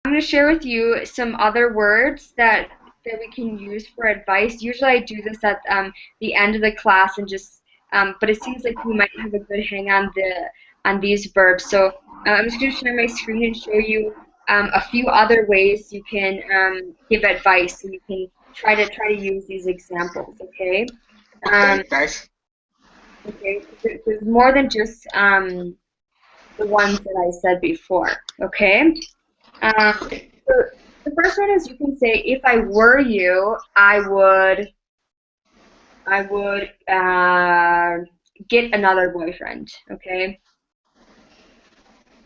going to share with you some other words that we can use for advice. Usually I do this at the end of the class and just but it seems like we might have a good hang on these verbs. So I'm just going to share my screen and show you a few other ways you can give advice. So you can try to use these examples. Okay. Um, Okay, nice. okay. There's more than just the ones that I said before. Okay. Okay. So the first one is you can say, if I were you, I would get another boyfriend. Okay.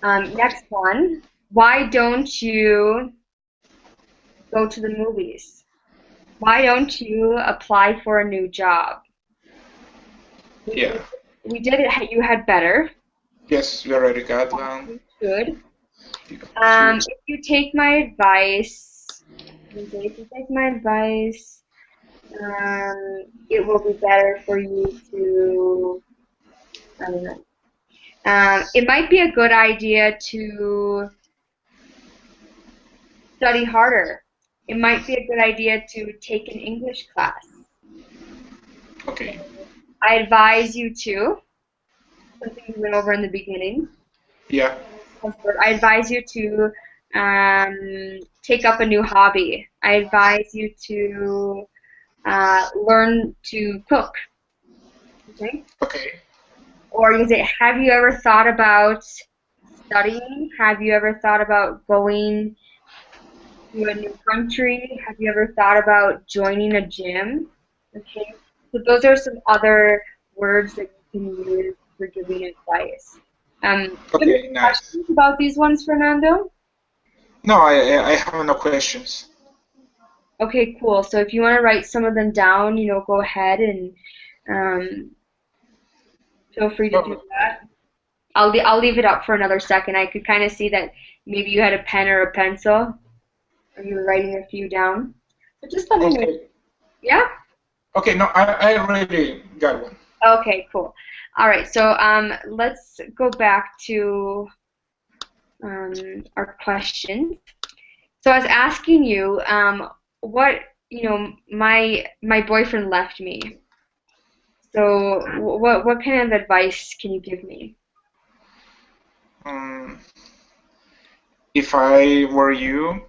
Next one, why don't you go to the movies? Why don't you apply for a new job? We, Yeah. we, we did it. You had better. Yes, we already got one. You should. You got two. If you take my advice, if you take my advice, it will be better for you to, I don't know. It might be a good idea to study harder. It might be a good idea to take an English class. Okay. I advise you to, something we went over in the beginning. Yeah. I advise you to take up a new hobby. I advise you to learn to cook. Okay? Okay. Or you can say, have you ever thought about studying? Have you ever thought about going to a new country? Have you ever thought about joining a gym? Okay, so those are some other words that you can use for giving advice. Do you have any Okay, nice. questions about these ones, Fernando? No, I have no questions. Okay, cool. So if you want to write some of them down, go ahead and um, feel free to do No, that. I'll leave it up for another second. I could kind of see that maybe you had a pen or a pencil, or you were writing a few down. But just let me know. okay. Yeah? Okay, no, I already got one. Okay, cool. All right, so let's go back to our questions. So I was asking you, what, my boyfriend left me. So what kind of advice can you give me? Um, if I were you,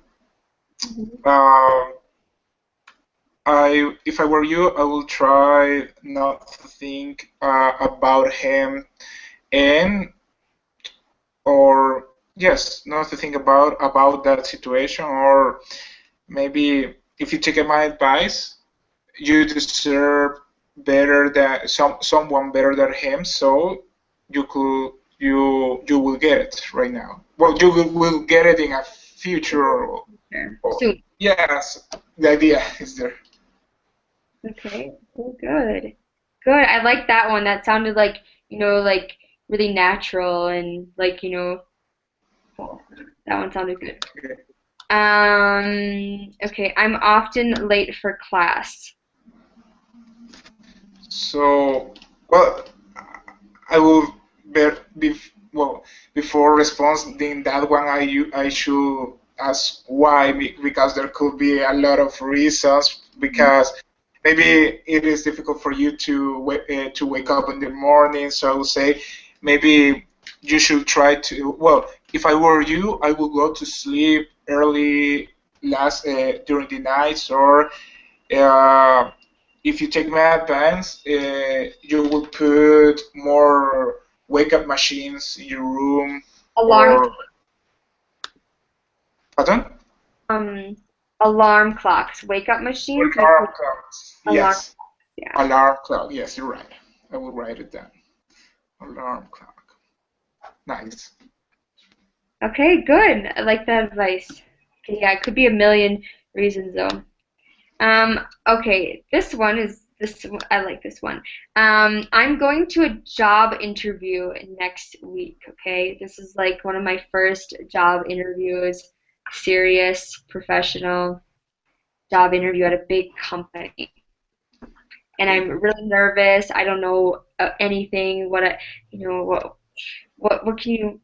Mhm. uh, if I were you, I will try not to think about him and or yes, not to think about that situation or maybe if you take my advice, you deserve better than someone better than him, so you could you will get it right now. Well, you will get it in a future. Sure. Or Soon. yes, the idea is there. Okay, cool, good. Good. I like that one. That sounded like, like really natural and like, cool. That one sounded good. Okay. Okay, I'm often late for class. So, well, I will be well before responding that one. I should ask why because there could be a lot of reasons because maybe it is difficult for you to wake up in the morning. So I would say maybe you should try to. Well, if I were you, I would go to sleep early last during the nights or uh, if you take my advice, you will put more wake up machines in your room Alarm, or pardon? um, alarm clocks, wake up machines. We Alarm put clocks. alarm. Yes, Yeah. alarm clock. Yes, you're right. I will write it down. Alarm clock. Nice. Okay, good. I like that advice. Okay, yeah, it could be a million reasons though. Okay, I like this one. I'm going to a job interview next week, okay? This is like one of my first job interviews, serious, professional job interview at a big company. And Okay. I'm really nervous. I don't know anything. What can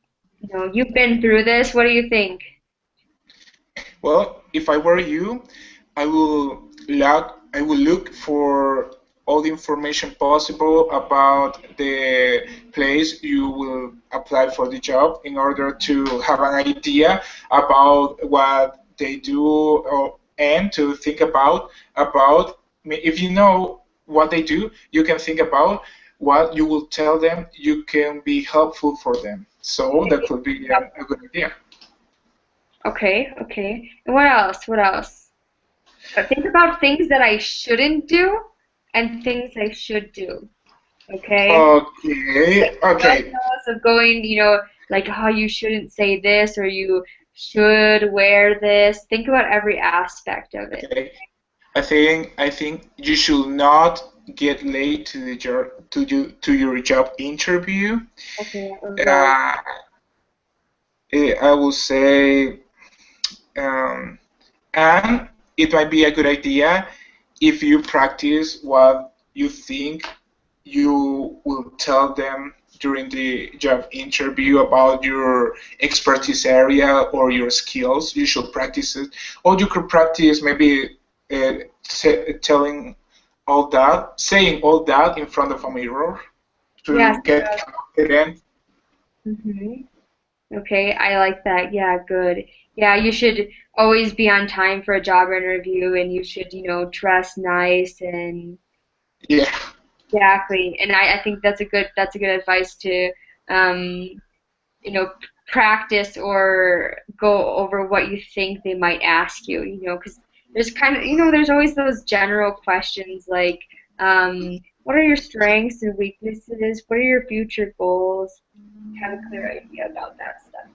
you've been through this. What do you think? Well, if I were you, I will look for all the information possible about the place you will apply for the job in order to have an idea about what they do and to think about if you know what they do, you can think about what you will tell them you can be helpful for them. So that could be Yep. a good idea. Okay, okay. And what else? What else? Think about things that I shouldn't do and things I should do. Okay? Like Okay, okay, no-nos of going, like how you shouldn't say this or you should wear this. Think about every aspect of it. okay. I think you should not get late to the job to your job interview. Okay, right. Uh, I will say, um, and it might be a good idea if you practice what you think you will tell them during the job interview about your expertise area or your skills. You should practice it, or you could practice maybe telling all that, saying all that in front of a mirror Yes. to get confident. Mm-hmm. Okay, I like that. Yeah, good. Yeah, you should always be on time for a job interview and you should, dress nice and Yeah, exactly. And I think that's a good advice to um, practice or go over what you think they might ask you, because there's there's always those general questions like, what are your strengths and weaknesses? What are your future goals? Have a clear idea about that stuff.